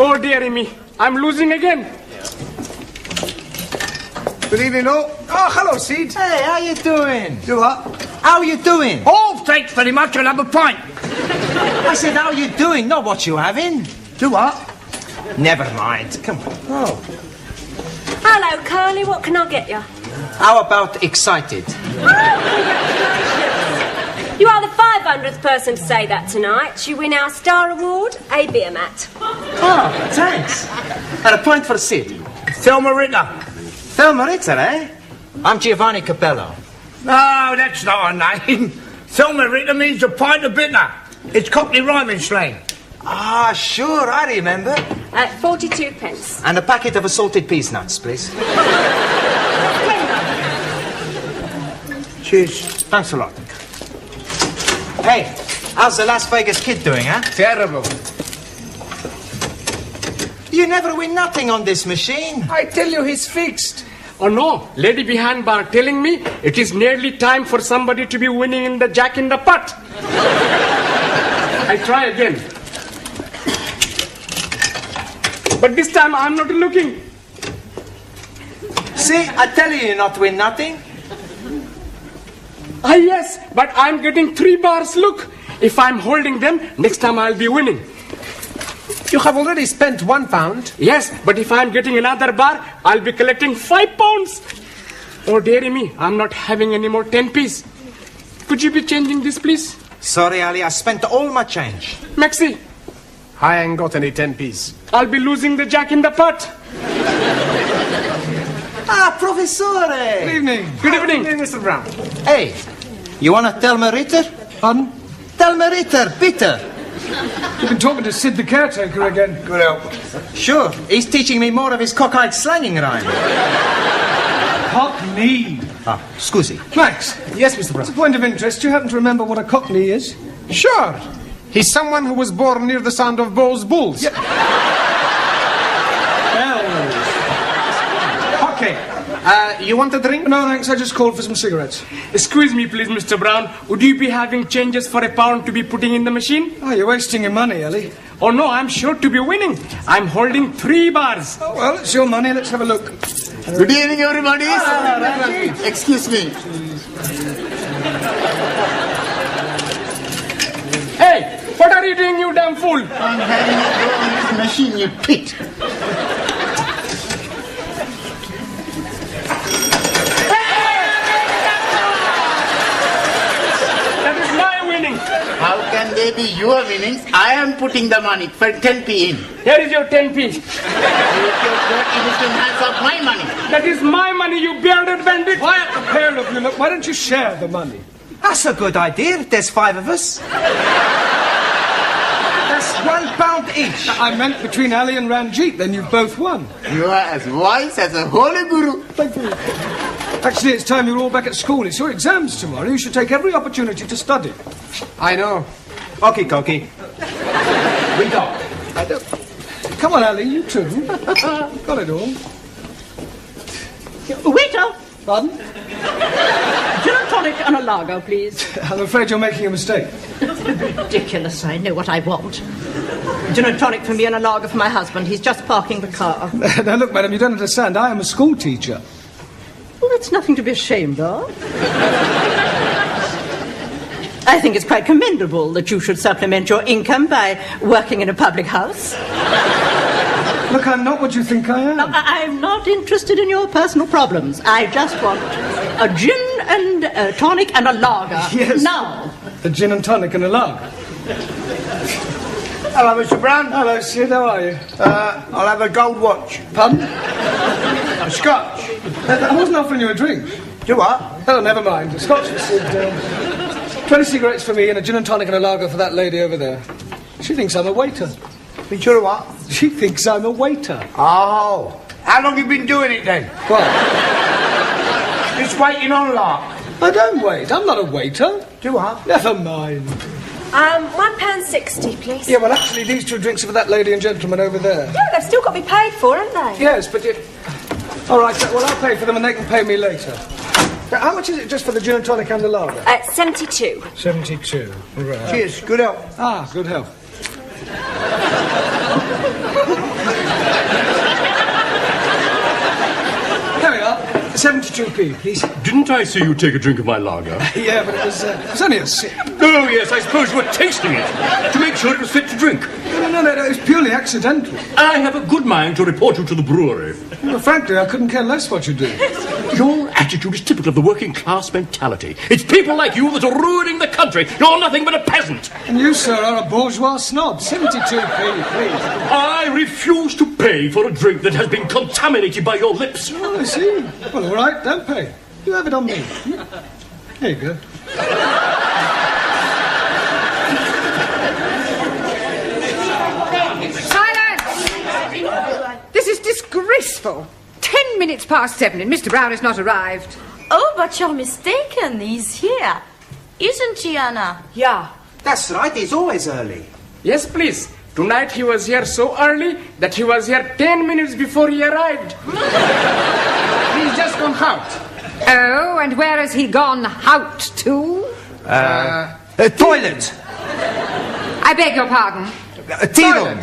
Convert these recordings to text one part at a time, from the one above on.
Oh, dearie me. I'm losing again. Good evening, all. Oh, hello, Sid. Hey, how you doing? Do what? How you doing? Oh, thanks very much. I'll have a pint. I said, how you doing? Not what you having. Do what? Never mind. Come on. Oh. Hello, Curly. What can I get you? How about excited? You are the 500th person to say that tonight. You win our Star Award, a beer mat. Oh, thanks. And a point for Sid. Thelma Ritter. Thelma Ritter, eh? I'm Giovanni Capello. No, that's not her name. Thelma Ritter means a pint of bitter. It's Cockney rhyming slang. Ah, sure, I remember. 42 pence. And a packet of assorted peas nuts, please. Cheers. Thanks a lot. Hey, how's the Las Vegas kid doing, huh? Terrible. You never win nothing on this machine. I tell you, he's fixed. Oh no, lady behind bar telling me it is nearly time for somebody to be winning in the Jack in the Pot. I try again. But this time I'm not looking. See, I tell you not win nothing. Ah yes, but I'm getting 3 bars. Look, if I'm holding them, next time I'll be winning. You have already spent £1. Yes, but if I'm getting another bar, I'll be collecting £5. Oh, dearie me, I'm not having any more 10p's. Could you be changing this, please? Sorry, Ali, I spent all my change. Maxi, I ain't got any 10p's. I'll be losing the Jack in the Pot. Ah, Professore! Good evening. Good evening. Mr. Brown. Hey, you want a Thelma Ritter? Pardon? Thelma Ritter, bitter. You've been talking to Sid the caretaker again. Good help. Sure, he's teaching me more of his cockeyed slanging rhyme. Cockney. Ah, scusi. Max. Yes, Mr. Brown. As a point of interest, do you happen to remember what a Cockney is? Sure. He's someone who was born near the sound of Bow's bulls. Yep. Okay. You want a drink? No, thanks. I just called for some cigarettes. Excuse me, please, Mr. Brown. Would you be having changes for £1 to be putting in the machine? Oh, you're wasting your money, Ellie. Oh, no, I'm sure to be winning. I'm holding 3 bars. Oh, well, it's your money. Let's have a look. Good evening, everybody. Excuse me. Hey, what are you doing, you damn fool? I'm having a go on this machine, you pit. That is my winning. How can they be your winnings? I am putting the money for 10p in. Here is your 10p. Take your dirty little hands off my money. That is my money, you bearded bandit. Quiet the pair of you. Look, why don't you share the money? That's a good idea. There's 5 of us. That's £1 each. I meant between Ali and Ranjit, then you've both won. You are as wise as a holy guru. Thank you. Actually, it's time you're all back at school. It's your exams tomorrow. You should take every opportunity to study. I know. Okie dokie. We go. Come on, Ali, you too. Got it all. Waiter! Pardon? Gin and tonic and a lager, please. I'm afraid you're making a mistake. Ridiculous, I know what I want. Gin and tonic for me and a lager for my husband. He's just parking the car. Now, look, madam, you don't understand. I am a school teacher. Well, that's nothing to be ashamed of. I think it's quite commendable that you should supplement your income by working in a public house. Look, I'm not what you think I am. Now, I'm not interested in your personal problems. I just want a gin and a tonic and a lager. Yes. Now. A gin and tonic and a lager. Hello, Mr. Brown. Hello, Sid, how are you? I'll have a gold watch. Pardon? A scotch. I wasn't offering you a drink. Do what? Oh, never mind. A scotch for Sid. 20 cigarettes for me and a gin and tonic and a lager for that lady over there. She thinks I'm a waiter. Be sure of what? She thinks I'm a waiter. Oh. How long you been doing it then? What? Just waiting on lark. I don't wait. I'm not a waiter. Do what? Never mind. £1.60, please. Yeah, well, actually, these 2 drinks are for that lady and gentleman over there. Yeah, they've still got to be paid for, haven't they? Yes, but you... All right, well, I'll pay for them and they can pay me later. Now, how much is it just for the gin and tonic and the lager? 72. 72. Right. Cheers. Good help. Ah, good health. Stoopy, please. Didn't I see you take a drink of my lager? Yeah, but it was only a sip. Oh, yes, I suppose you were tasting it to make sure it was fit to drink. No, it was purely accidental. I have a good mind to report you to the brewery. Well, frankly, I couldn't care less what you do. Your attitude is typical of the working class mentality. It's people like you that are ruining the country. You're nothing but a peasant. And you, sir, are a bourgeois snob. 72p, please. I refuse to pay for a drink that has been contaminated by your lips. Oh, I see. Well, all right, don't pay. You have it on me. There you go. Silence! This is disgraceful. 10 minutes past 7 and Mr. Brown has not arrived. Oh, but you're mistaken. He's here. Isn't he, Anna? Yeah. That's right, he's always early. Yes, please. Tonight he was here so early that he was here 10 minutes before he arrived. He's just gone out. Oh, and where has he gone out to? Toilet. I beg your pardon. Tea room.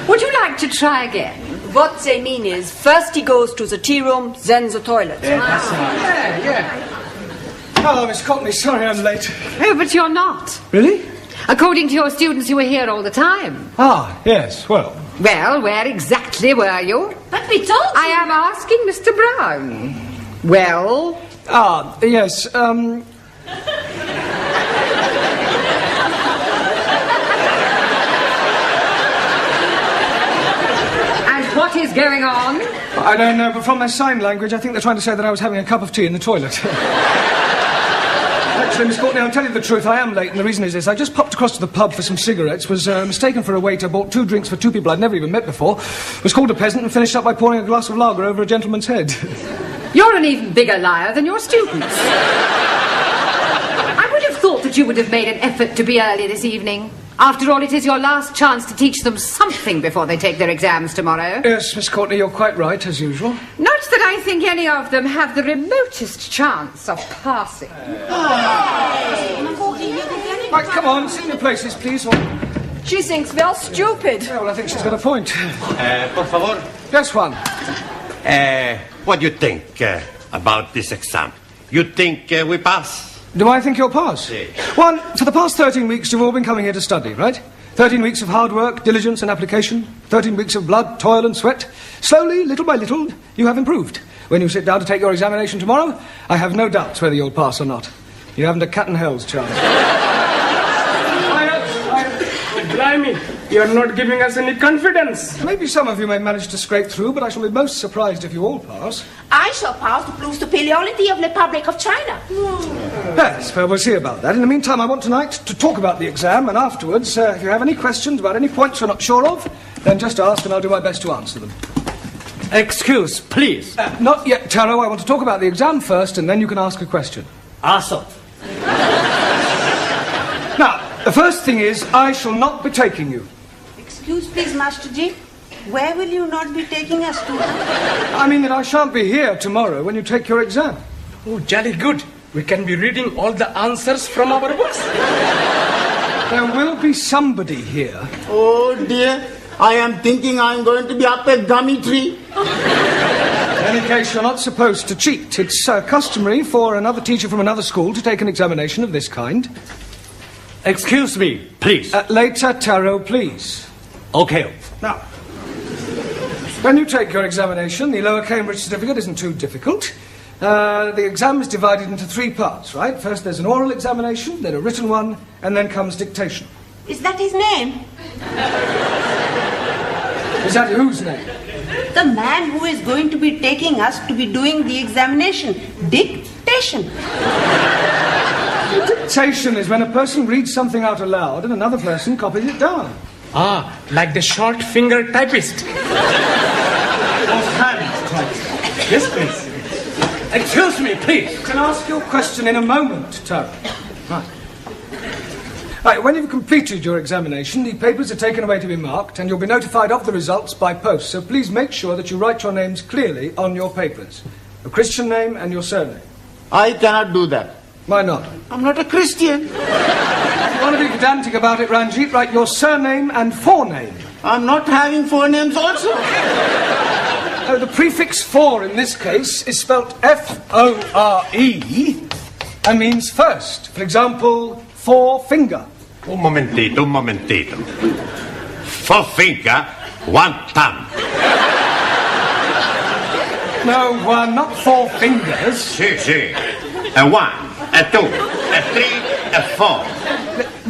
Would you like to try again? What they mean is, first he goes to the tea room, then the toilet. Yeah. Hello, Miss Courtney. Sorry I'm late. Oh, but you're not. Really? According to your students, you were here all the time. Ah, yes, well. Well, where exactly were you? But we told you. I am asking Mr. Brown. Well? Ah, yes, And what is going on? I don't know, but from their sign language, I think they're trying to say that I was having a cup of tea in the toilet. Actually, Miss Courtney, I'll tell you the truth, I am late, and the reason is this. I just popped across to the pub for some cigarettes, was mistaken for a waiter, bought 2 drinks for 2 people I'd never even met before, was called a peasant, and finished up by pouring a glass of lager over a gentleman's head. You're an even bigger liar than your students. I would have thought that you would have made an effort to be early this evening. After all, it is your last chance to teach them something before they take their exams tomorrow. Yes, Miss Courtney, you're quite right, as usual. Not that I think any of them have the remotest chance of passing. Right, come on, sit in your places, please. Or... She thinks we're stupid. Yeah, well, I think she's got a point. Por favor. Yes, Juan. What do you think about this exam? You think we pass? Do I think you'll pass? Si. Juan, for the past 13 weeks, you've all been coming here to study, right? 13 weeks of hard work, diligence and application. 13 weeks of blood, toil and sweat. Slowly, little by little, you have improved. When you sit down to take your examination tomorrow, I have no doubts whether you'll pass or not. You haven't a cat in hell's chance. Blimey, you're not giving us any confidence. Maybe some of you may manage to scrape through, but I shall be most surprised if you all pass. I shall pass to prove the superiority of the Republic of China. Yes, well, we'll see about that. In the meantime, I want tonight to talk about the exam, and afterwards, if you have any questions about any points you're not sure of, then just ask and I'll do my best to answer them. Excuse, please. Not yet, Taro. I want to talk about the exam first, and then you can ask a question. Awesome. Now, the first thing is, I shall not be taking you. Excuse, please, Master Ji. Where will you not be taking us to? I mean that I shan't be here tomorrow when you take your exam. Oh, jolly good. We can be reading all the answers from our books. There will be somebody here. Oh dear, I am thinking I'm going to be up a gummy tree. In any case, you're not supposed to cheat. It's customary for another teacher from another school to take an examination of this kind. Excuse me, please. Later, Taro, please. Okay. Now, when you take your examination, the Lower Cambridge certificate isn't too difficult. The exam is divided into 3 parts, right? First there's an oral examination, then a written one, and then comes dictation. Is that his name? Is that whose name? The man who is going to be taking us to be doing the examination. Dictation. Dictation is when a person reads something out aloud and another person copies it down. Ah, like the short finger typist. Hand type. Yes, please. Excuse me, please. You can ask your question in a moment, Taro. Right, when you've completed your examination, the papers are taken away to be marked, and you'll be notified of the results by post. So please make sure that you write your names clearly on your papers. Your Christian name and your surname. I cannot do that. Why not? I'm not a Christian. If you want to be pedantic about it, Ranjit, write your surname and forename. I'm not having forenames also. The prefix for in this case is spelt F-O-R-E and means first. For example, forefinger. Un momentito. Forefinger, one thumb. No, not four fingers. Si. A 1, a 2, a 3, a 4.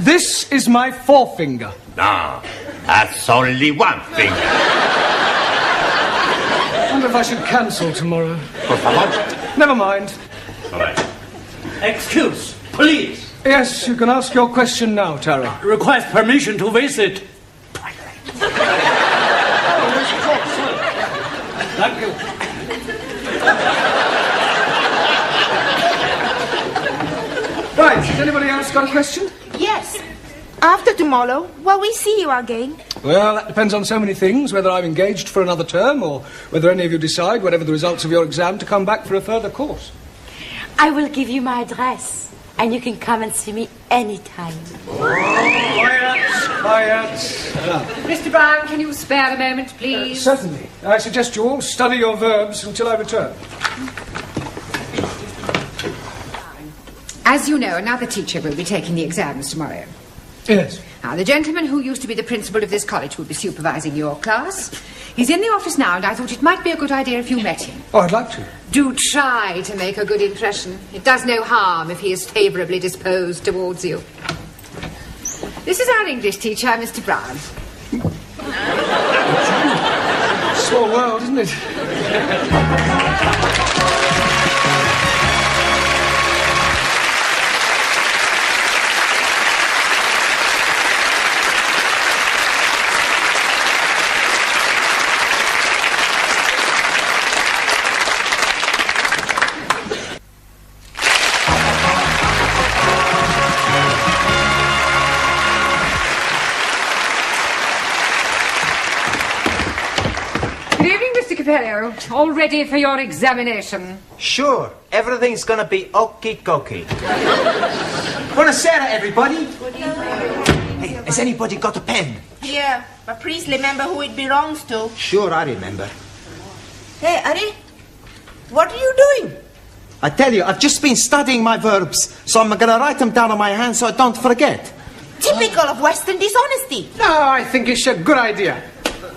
This is my forefinger. No, that's only one finger. I wonder if I should cancel tomorrow. Por favor. Never mind. All right. Excuse, please. Yes, you can ask your question now, Tara. Request permission to visit. Thank you. Right, has anybody else got a question? Yes. After tomorrow, will we see you again? Well, that depends on so many things, whether I'm engaged for another term or whether any of you decide, whatever the results of your exam, to come back for a further course. I will give you my address, and you can come and see me anytime. Quiet. Mr. Brown, can you spare a moment, please? Certainly. I suggest you all study your verbs until I return. As you know, another teacher will be taking the exams tomorrow. Yes. Now, the gentleman who used to be the principal of this college will be supervising your class. He's in the office now, and I thought it might be a good idea if you met him. Oh, I'd like to. Do try to make a good impression. It does no harm if he is favourably disposed towards you. This is our English teacher, Mr. Brown. Small world, isn't it? All ready for your examination? Sure, everything's gonna be okie-dokie. Buonasera, everybody. Hey, has anybody got a pen? Here, but please remember who it belongs to. Sure, I remember. Hey, Ari, what are you doing? I tell you, I've just been studying my verbs, so I'm gonna write them down on my hand so I don't forget. Typical of Western dishonesty. No, I think it's a good idea.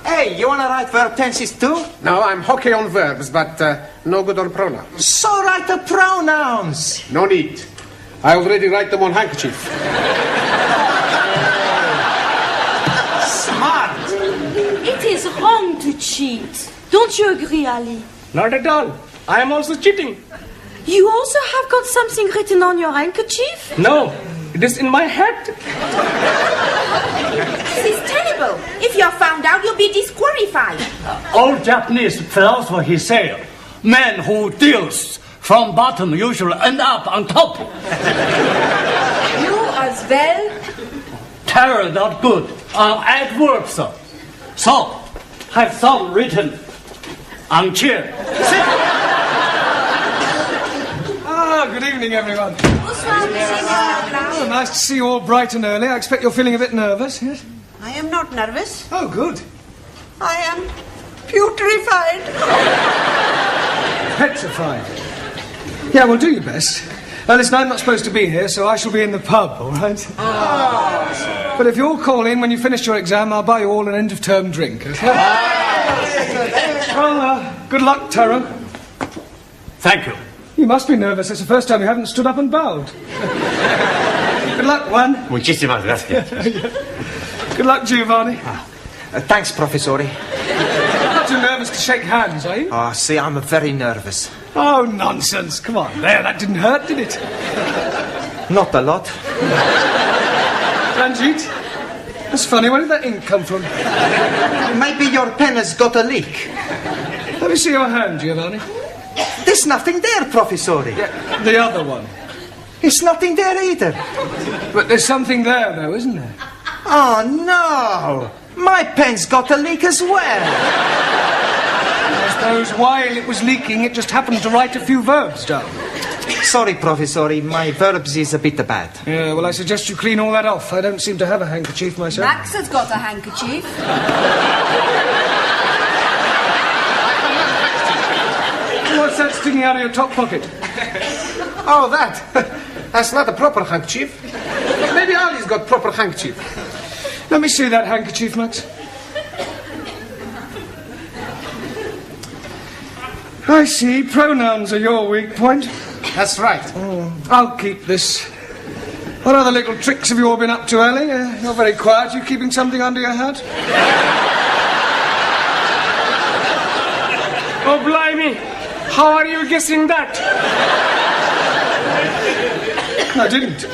Hey, you wanna write verb tenses too? No, I'm hockey on verbs, but no good on pronouns. So write the pronouns. No need. I already write them on handkerchief. Smart. It is wrong to cheat. Don't you agree, Ali? Not at all. I am also cheating. You also have got something written on your handkerchief? No, it is in my hat. This is terrible. If you're found out, you'll be disqualified. Old Japanese philosopher, he said, man who deals from bottom usually end up on top. You as well? Terror not good on adverbs. So, have some written on chair. Sit. Good evening, everyone. Oh, nice to see you all bright and early. I expect you're feeling a bit nervous, yes? I am not nervous. Oh, good. I am putrefied. Petrified. Yeah, well, do your best. Listen, I'm not supposed to be here, so I shall be in the pub, all right? Oh. But if you all call in when you finish your exam, I'll buy you all an end-of-term drink, okay? Well, good luck, Tara. Thank you. You must be nervous. It's the first time you haven't stood up and bowed. Good luck, Juan. Muchísimas gracias. Good luck, Giovanni. Thanks, Professore. You're not too nervous to shake hands, are you? Oh, see, I'm very nervous. Oh, nonsense. Come on. There, that didn't hurt, did it? Not a lot. Ranjit, that's funny. Where did that ink come from? Maybe your pen has got a leak. Let me see your hand, Giovanni. There's nothing there, Professore. Yeah, the other one. There's nothing there either. But there's something there, though, isn't there? Oh, no. My pen's got a leak as well. I suppose while it was leaking, it just happened to write a few verbs down. Sorry, Professore, my verbs is a bit bad. Yeah, well, I suggest you clean all that off. I don't seem to have a handkerchief myself. Max has got a handkerchief. sticking out of your top pocket? Oh, that. That's not a proper handkerchief. Maybe Ali's got proper handkerchief. Let me see that handkerchief, Max. I see. Pronouns are your weak point. That's right. I'll keep this. What other little tricks have you all been up to, Ellie? You're very quiet. You keeping something under your hat? Oh, blimey. How are you guessing that? I didn't.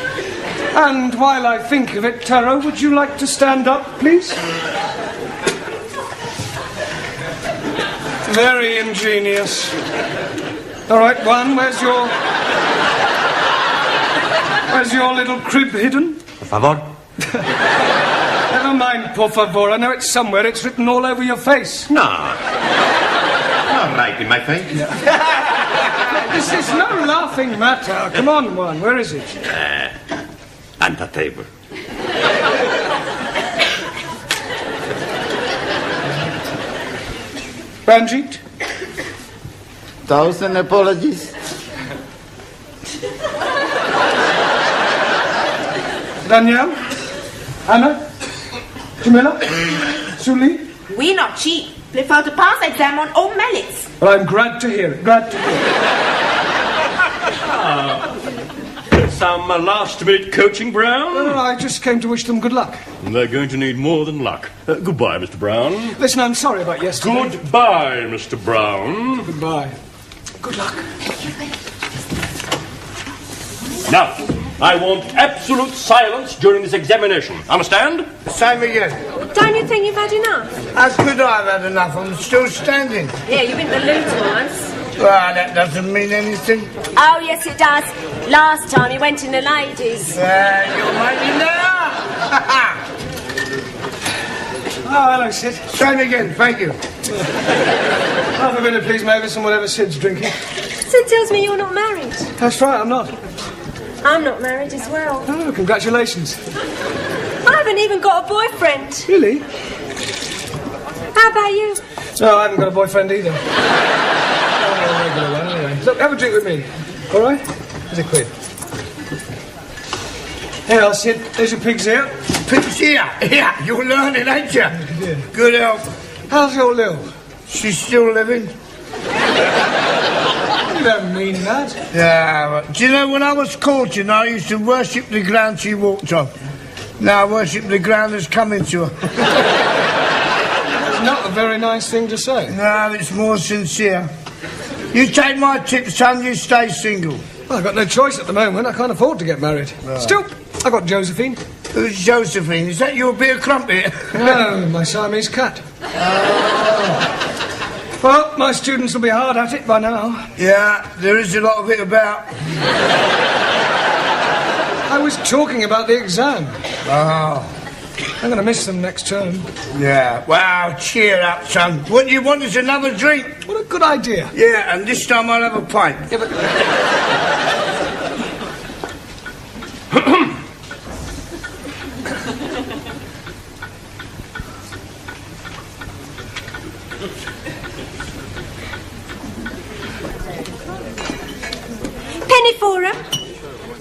And while I think of it, Taro, would you like to stand up, please? Very ingenious. All right, one, where's your little crib hidden? Por favor. Never mind, por favor. I know it's somewhere. It's written all over your face. No. Not right in my face. This is no laughing matter. Come on, one. Where is it? On the table. Ranjit? 1,000 apologies. Danielle? Anna? Jamila? Suli? We not cheap. Prefer to pass exam on old merits. Well, I'm glad to hear it. Glad to hear it. Some last-minute coaching, Brown? No, I just came to wish them good luck. They're going to need more than luck. Goodbye, Mr. Brown. Listen, I'm sorry about yesterday. Goodbye, Mr. Brown. Goodbye. Good luck. Now, I want absolute silence during this examination. Understand? Same again. Don't you think you've had enough? How could I have had enough? I'm still standing. Yeah, you've been to the loo twice. Well, that doesn't mean anything. Oh, yes, it does. Last time you went in the ladies. You're making that up. Oh, hello, Sid. Same again, thank you. Half a minute, please, Mavis, and whatever Sid's drinking. Sid tells me you're not married. That's right, I'm not. I'm not married as well. Oh, congratulations. I haven't even got a boyfriend. Really? How about you? No, I haven't got a boyfriend either. Oh, a regular one, anyway. Look, have a drink with me. All right? Here's a quid. Here, Sid. There's your pig's ear. Pig's ear? Yeah, you're learning, ain't you? Yeah. Good help. How's your Lil? She's still living. You don't mean that. Yeah, but do you know, when I was courting, I used to worship the ground she walked on. Now I worship the ground that's coming to her. That's not a very nice thing to say. No, it's more sincere. You take my tip, son, you stay single. Well, I've got no choice at the moment. I can't afford to get married. Right. Still, I've got Josephine. Who's Josephine? Is that your beer crumpet? No, my Siamese cat. Well, my students will be hard at it by now. Yeah, there is a lot of it about. I was talking about the exam. Oh. I'm going to miss them next term. Yeah, well, cheer up, son. What you want is another drink. What a good idea. Yeah, and this time I'll have a pint. Yeah, but... Penny for 'em.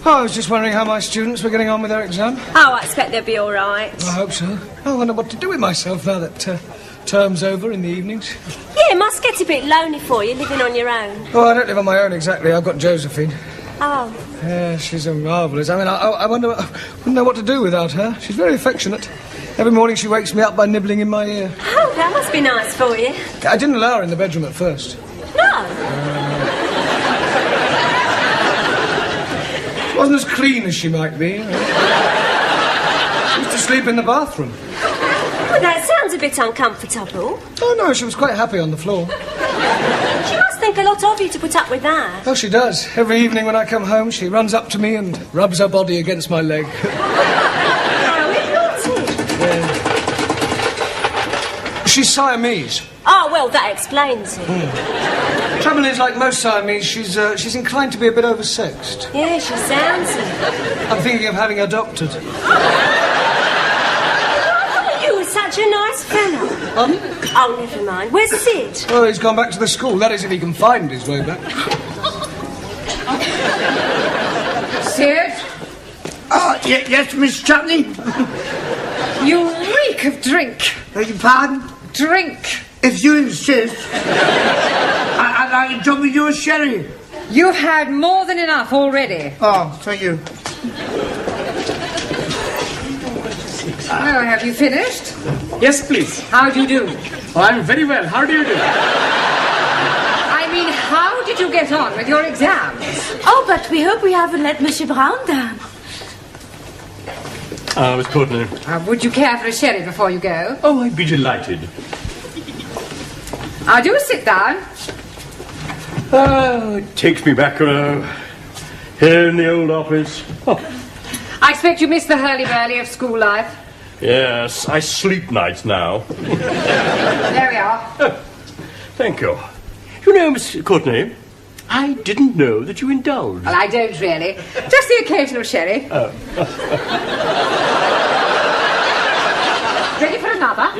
Oh, I was just wondering how my students were getting on with their exam. Oh, I expect they'll be all right. I hope so. I wonder what to do with myself now that term's over in the evenings. Yeah, it must get a bit lonely for you, living on your own. Oh, I don't live on my own exactly. I've got Josephine. Oh. Yeah, she's a marvellous. I mean, I wonder... I wouldn't know what to do without her. She's very affectionate. Every morning she wakes me up by nibbling in my ear. Oh, that must be nice for you. I didn't allow her in the bedroom at first. No. She wasn't as clean as she might be. She used to sleep in the bathroom. Well, that sounds a bit uncomfortable. Oh, no, she was quite happy on the floor. She must think a lot of you to put up with that. Oh, she does. Every evening when I come home, she runs up to me and rubs her body against my leg. She's Siamese. Oh, well, that explains it. Trouble is, like most Siamese, she's inclined to be a bit oversexed. Yeah, she sounds it. I'm thinking of having her adopted. You were such a nice fellow. Pardon? Oh, never mind. Where's Sid? Oh, he's gone back to the school. That is, if he can find his way back. Sid? Oh, yes, Miss Chutney? You reek of drink. Beg your pardon? Drink. If you insist. I'd like to drop with you a sherry. You've had more than enough already. Oh, thank you. Oh, have you finished? Yes, please. How do you do? Oh, I'm very well. How do you do? I mean, how did you get on with your exams? Oh, but we hope we haven't let Monsieur Brown down. Miss Courtney. Would you care for a sherry before you go? Oh, I'd be delighted. Do sit down. It takes me back, here in the old office. Oh. I expect you missed the hurly-burly of school life. Yes, I sleep nights now. There we are. Oh, thank you. You know, Miss Courtney, I didn't know that you indulged. Well, I don't really. Just the occasional sherry. Oh. Ready for another?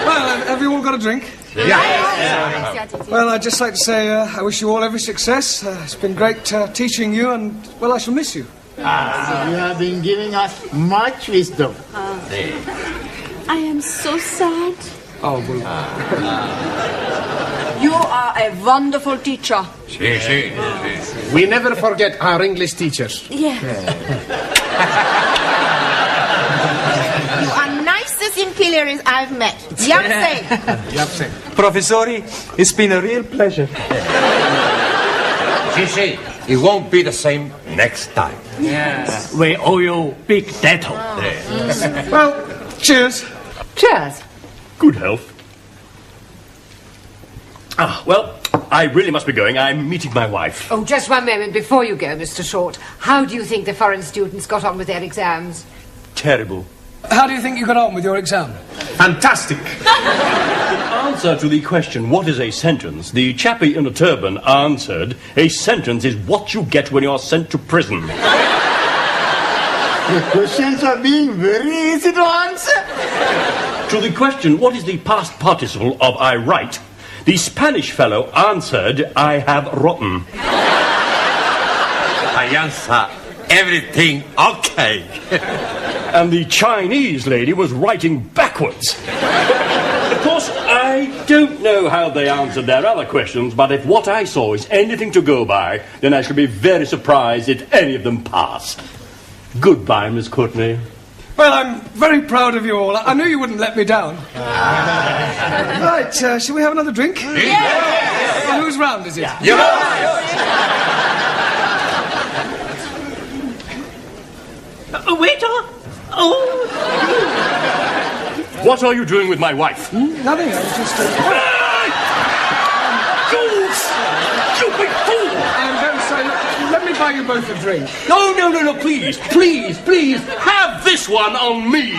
Well, have you all got a drink? Yeah. Well, I'd just like to say I wish you all every success. It's been great teaching you, and, well, I shall miss you. You have been giving us much wisdom. I am so sad. Oh, well. You are a wonderful teacher. We never forget our English teachers. Yeah. You are nicest imperials I've met. Yapse. Professori, it's been a real pleasure. Gigi, it won't be the same next time. Yes. We owe you big debt. Well, cheers. Cheers. Good health. Well, I really must be going. I'm meeting my wife. Oh, just one moment before you go, Mr. Short. How do you think the foreign students got on with their exams? Terrible. How do you think you got on with your exam? Fantastic. In answer to the question, what is a sentence, the chappie in a turban answered, a sentence is what you get when you're sent to prison. The questions are being very easy to answer. To the question, what is the past participle of I write, the Spanish fellow answered, I have rotten. I answer everything okay. And the Chinese lady was writing backwards. Of course, I don't know how they answered their other questions, but if what I saw is anything to go by, then I shall be very surprised if any of them pass. Goodbye, Miss Courtney. Well, I'm very proud of you all. I knew you wouldn't let me down. Right, shall we have another drink? Yes. Well, whose round is it? Waiter! Oh! What are you doing with my wife? Nothing, I was just... You big fool! I'm very sorry. Let me buy you both a drink. No, please, have this one on me!